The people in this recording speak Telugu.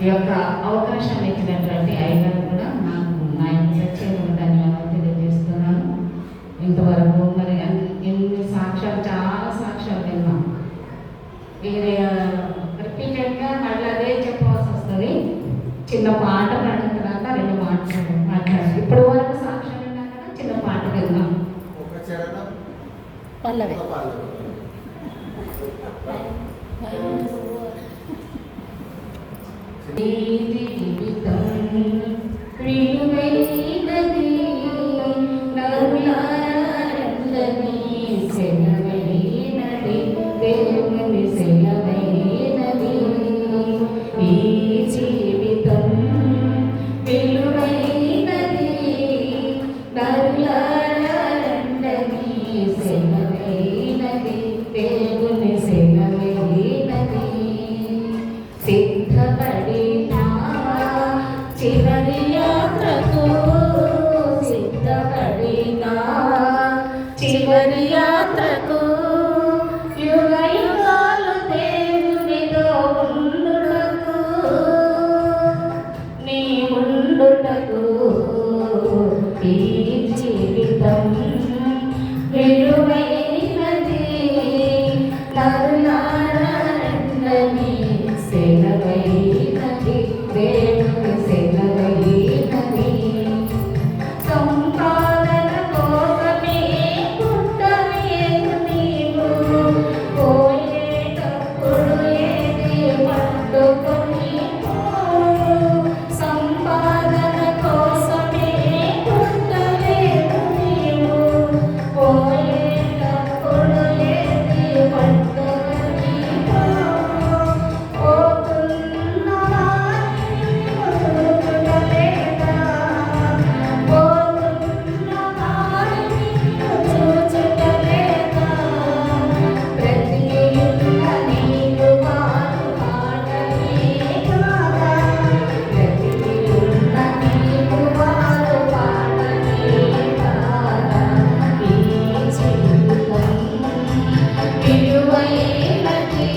ఈ యొక్క అవకాశాన్ని ఇచ్చినటువంటి అయ్యగారు కూడా నాకు నా యొక్క ప్రత్యేకమైన ధన్యవాదాలు తెలియజేస్తున్నాను. ఇంతవరకు మరి ఎన్ని సాక్ష్యాలు, చాలా సాక్ష్యాలు విన్నాం. వేరే రిపీటెడ్గా మళ్ళీ అదే చెప్పవలసి వస్తుంది. చిన్న పాట పాడిన తర్వాత 2 మాటలు మాట్లాడాలి. ఇప్పటి వరకు సాక్ష్యాలు విన్నాం కదా, చిన్న పాట విన్నాం. పల్లవి జీవితం ప్రియువైనది నరులారందరి సెలవైనది, దేవుని సెలవైనది. ఈ జీవితం విలువైనది నరులారందరి సెలవైనది, దేవుని సెలవైనది. సిద్ధపడినా చివరి యాత్రకు, సిద్ధపడినా చివరి యాత్రకు, యుగ యుగాలు దేవునితో ఉండుటకు, నీ ఉండుటకు. ఈ జీవితం విలువైనది నరులారందరి సెలవైనది, దేవుని సెలవైనది. సంపాదన కోసమే పుట్టలేదు నీవు, పోయేటప్పుడు ఏది పట్టుకొని పోవు. సంపాదన కోసమే పుట్టలేదు నీవు, పోయేటప్పుడు ఏది పట్టుకొని పోవు. విలువైనది